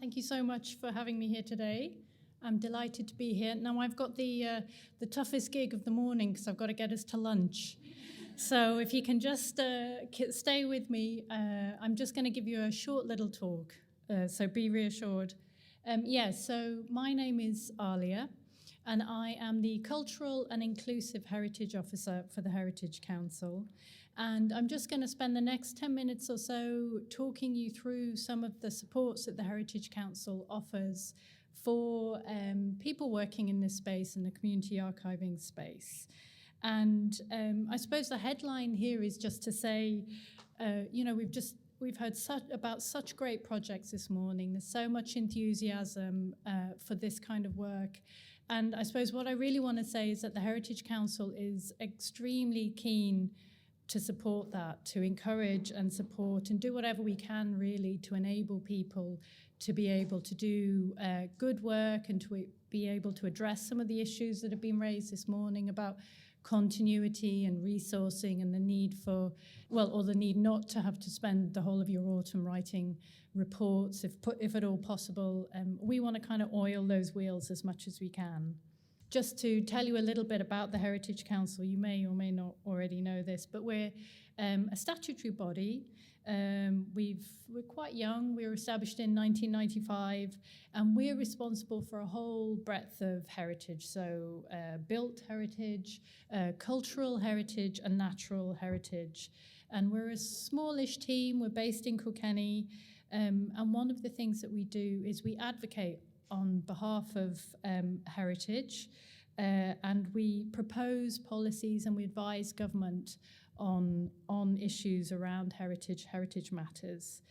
Thank you so much for having me here today. I'm delighted to be here. Now I've got the toughest gig of the morning because I've got to get us to lunch. So if you can just stay with me, I'm just going to give you a short little talk, so be reassured. So my name is Aalia, and I am the Cultural and Inclusive Heritage Officer for the Heritage Council. And I'm just going to spend the next 10 minutes or so talking you through some of the supports that the Heritage Council offers for people working in this space, in the community archiving space. And I suppose the headline here is just to say, we've heard about such great projects this morning. There's so much enthusiasm for this kind of work. And I suppose what I really want to say is that the Heritage Council is extremely keen to support that, to encourage and support and do whatever we can really to enable people to be able to do good work and to be able to address some of the issues that have been raised this morning about continuity and resourcing and the need for, or the need not to have to spend the whole of your autumn writing reports, if at all possible. We want to kind of oil those wheels as much as we can. Just to tell you a little bit about the Heritage Council, you may or may not already know this, but we're a statutory body. We're quite young. We were established in 1995, and we're responsible for a whole breadth of heritage, so built heritage, cultural heritage, and natural heritage. And we're a smallish team. We're based in Kilkenny, and one of the things that we do is we advocate on behalf of heritage, and we propose policies and we advise government on issues around heritage matters.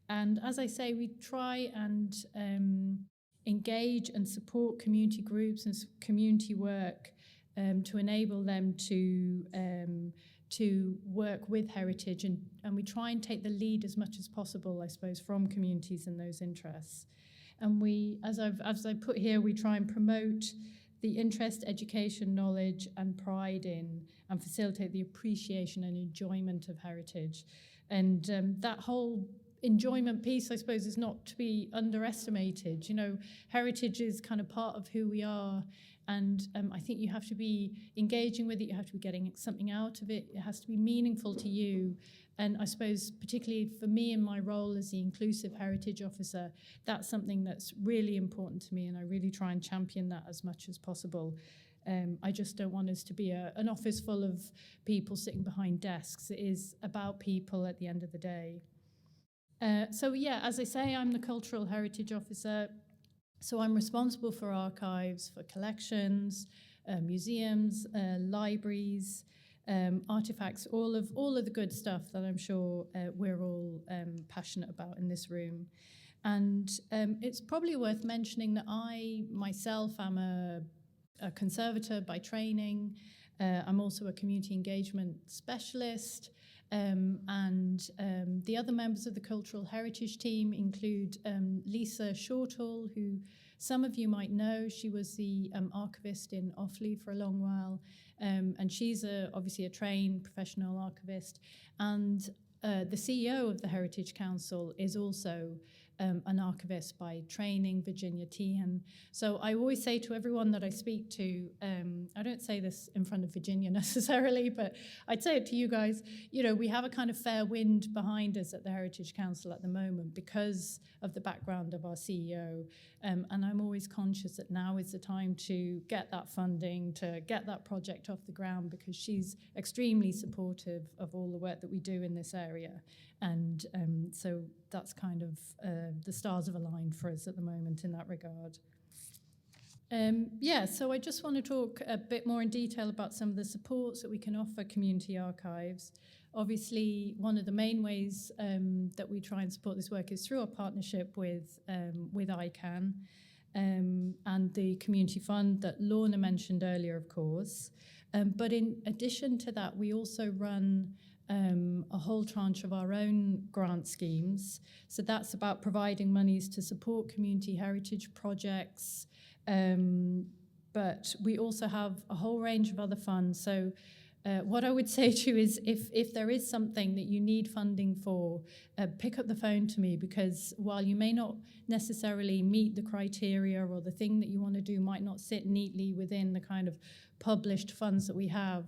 And as I say, we try and engage and support community groups and community work to enable them to work with heritage, and we try and take the lead as much as possible, I suppose, from communities and those interests. And we, as I put here, we try and promote the interest, education, knowledge, and pride in, and facilitate the appreciation and enjoyment of heritage. And that whole enjoyment piece, I suppose, is not to be underestimated. You know, heritage is kind of part of who we are, and I think you have to be engaging with it, you have to be getting something out of it, it has to be meaningful to you. And I suppose, particularly for me in my role as the Inclusive Heritage Officer, that's something that's really important to me, and I really try and champion that as much as possible. I just don't want us to be an office full of people sitting behind desks. It is about people at the end of the day. As I say, I'm the Cultural Heritage Officer, so I'm responsible for archives, for collections, museums, libraries, artifacts, all of the good stuff that I'm sure we're all passionate about in this room. And it's probably worth mentioning that I myself am a conservator by training. I'm also a community engagement specialist. The other members of the Cultural Heritage team include Lisa Shortall, who some of you might know. She was the archivist in Offaly for a long while, and she's obviously a trained professional archivist. And the CEO of the Heritage Council is also an archivist by training, Virginia Tehan. So I always say to everyone that I speak to, I don't say this in front of Virginia necessarily, but I'd say it to you guys, you know, we have a kind of fair wind behind us at the Heritage Council at the moment because of the background of our CEO. And I'm always conscious that now is the time to get that funding, to get that project off the ground, because she's extremely supportive of all the work that we do in this area. And so that's kind of the stars have aligned for us at the moment in that regard. So I just want to talk a bit more in detail about some of the supports that we can offer community archives. Obviously, one of the main ways that we try and support this work is through our partnership with ICANN and the community fund that Lorna mentioned earlier, of course. But in addition to that, we also run a whole tranche of our own grant schemes. So that's about providing monies to support community heritage projects. But we also have a whole range of other funds. So what I would say to you is if there is something that you need funding for, pick up the phone to me, because while you may not necessarily meet the criteria, or the thing that you want to do might not sit neatly within the kind of published funds that we have,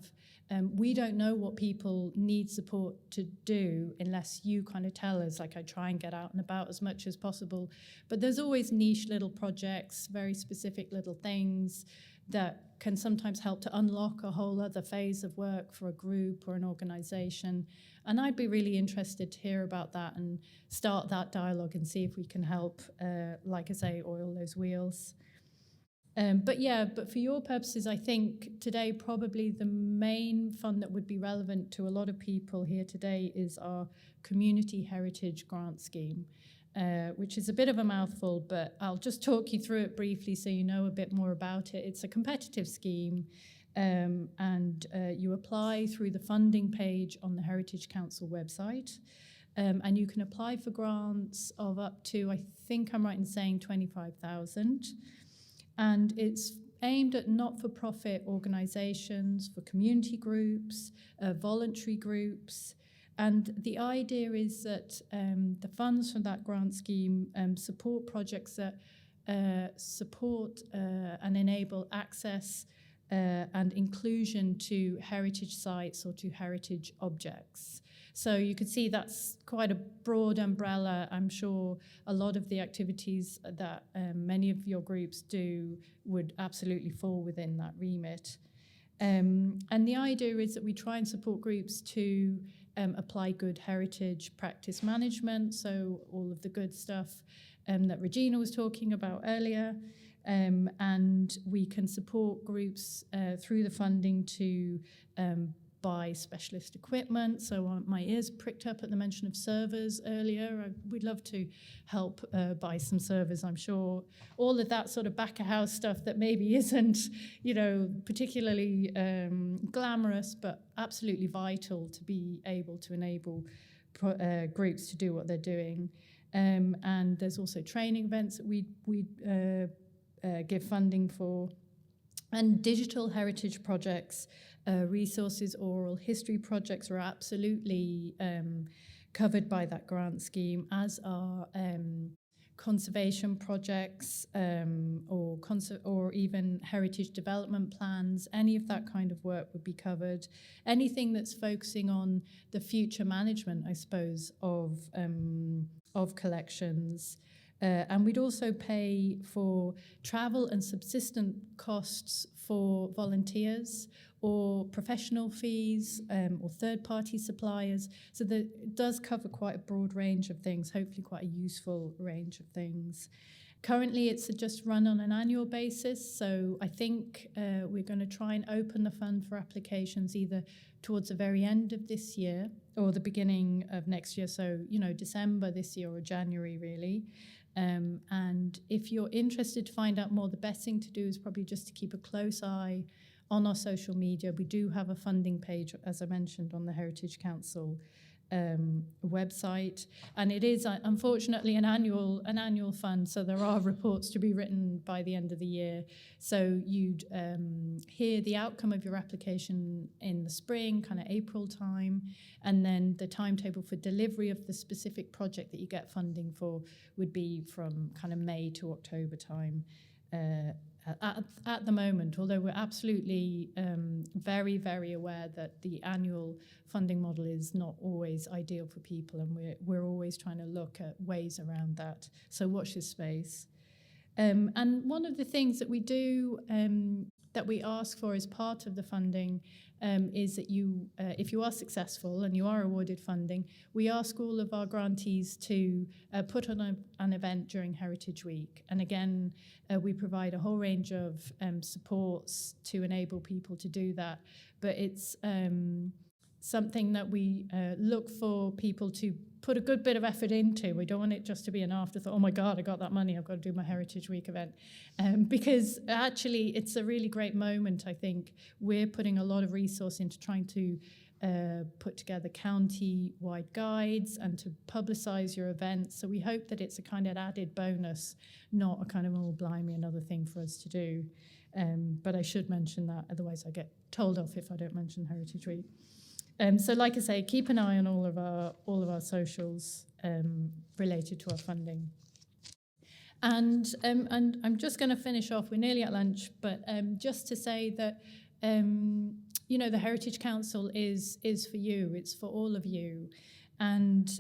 we don't know what people need support to do unless you kind of tell us. Like, I try and get out and about as much as possible, but there's always niche little projects, very specific little things that can sometimes help to unlock a whole other phase of work for a group or an organization. And I'd be really interested to hear about that and start that dialogue and see if we can help, like I say, oil those wheels. But for your purposes, I think today probably the main fund that would be relevant to a lot of people here today is our Community Heritage Grant Scheme, which is a bit of a mouthful, but I'll just talk you through it briefly so you know a bit more about it. It's a competitive scheme, and you apply through the funding page on the Heritage Council website, and you can apply for grants of up to, I think I'm right in saying, 25,000. And it's aimed at not-for-profit organisations, for community groups, voluntary groups. And the idea is that the funds from that grant scheme support projects that support and enable access and inclusion to heritage sites or to heritage objects. So you could see that's quite a broad umbrella. I'm sure a lot of the activities that many of your groups do would absolutely fall within that remit. And the idea is that we try and support groups to apply good heritage practice management, so all of the good stuff that Regina was talking about earlier. And we can support groups through the funding to buy specialist equipment. So my ears pricked up at the mention of servers earlier. We'd love to help buy some servers, I'm sure. All of that sort of back-of-house stuff that maybe isn't, particularly glamorous, but absolutely vital to be able to enable groups to do what they're doing. And there's also training events that we give funding for. And digital heritage projects, resources, oral history projects are absolutely covered by that grant scheme, as are conservation projects or even heritage development plans. Any of that kind of work would be covered. Anything that's focusing on the future management, I suppose, of collections. And we'd also pay for travel and subsistence costs for volunteers, or professional fees, or third-party suppliers. So that it does cover quite a broad range of things, hopefully quite a useful range of things. Currently, it's just run on an annual basis, so I think we're going to try and open the fund for applications either towards the very end of this year or the beginning of next year, so, December this year or January, really. And if you're interested to find out more, the best thing to do is probably just to keep a close eye on our social media. We do have a funding page, as I mentioned, on the Heritage Council website, and it is unfortunately an annual fund, so there are reports to be written by the end of the year. So you'd hear the outcome of your application in the spring, kind of April time, and then the timetable for delivery of the specific project that you get funding for would be from kind of May to October time. At the moment, although we're absolutely very, very aware that the annual funding model is not always ideal for people, and we're always trying to look at ways around that. So watch this space. And one of the things that we do, that we ask for as part of the funding, is that you, if you are successful and you are awarded funding, we ask all of our grantees to put on an event during Heritage Week. And again, we provide a whole range of supports to enable people to do that. But it's something that we look for people to put a good bit of effort into. We don't want it just to be an afterthought. Oh my God, I got that money, I've got to do my Heritage Week event. Because actually it's a really great moment, I think. We're putting a lot of resource into trying to put together county-wide guides and to publicise your events. So we hope that it's a kind of added bonus, not a kind of, oh, blimey, another thing for us to do. But I should mention that, otherwise I get told off if I don't mention Heritage Week. So like I say, keep an eye on all of our socials related to our funding. And I'm just going to finish off. We're nearly at lunch, but just to say that the Heritage Council is for you. It's for all of you. And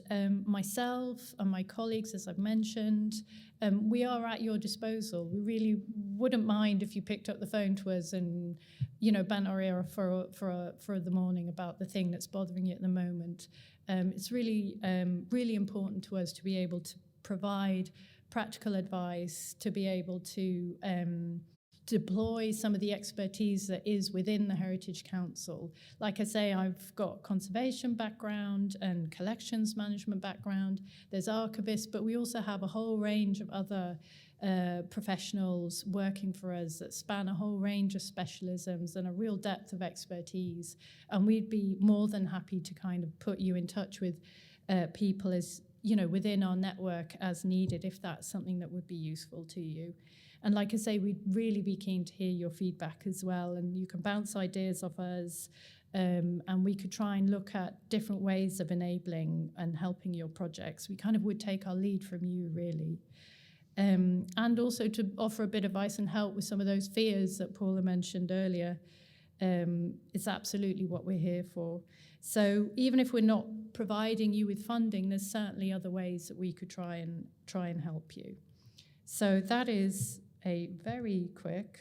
myself and my colleagues, as I've mentioned, we are at your disposal. We really wouldn't mind if you picked up the phone to us and, bent our ear for the morning about the thing that's bothering you at the moment. It's really, really important to us to be able to provide practical advice, to be able to deploy some of the expertise that is within the Heritage Council. Like I say, I've got conservation background and collections management background. There's archivists, but we also have a whole range of other professionals working for us that span a whole range of specialisms and a real depth of expertise. And we'd be more than happy to kind of put you in touch with people as within our network as needed, if that's something that would be useful to you. And like I say, we'd really be keen to hear your feedback as well, and you can bounce ideas off us, and we could try and look at different ways of enabling and helping your projects. We kind of would take our lead from you, really. And also to offer a bit of advice and help with some of those fears that Paula mentioned earlier. It's absolutely what we're here for. So even if we're not providing you with funding, there's certainly other ways that we could try and help you. So that is a very quick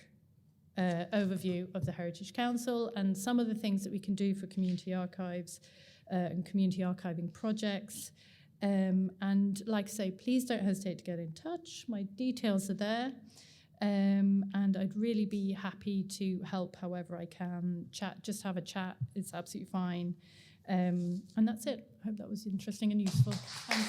overview of the Heritage Council and some of the things that we can do for community archives and community archiving projects. And like I say, please don't hesitate to get in touch. My details are there. And I'd really be happy to help however I can. Just have a chat. It's absolutely fine. And that's it. I hope that was interesting and useful. Thank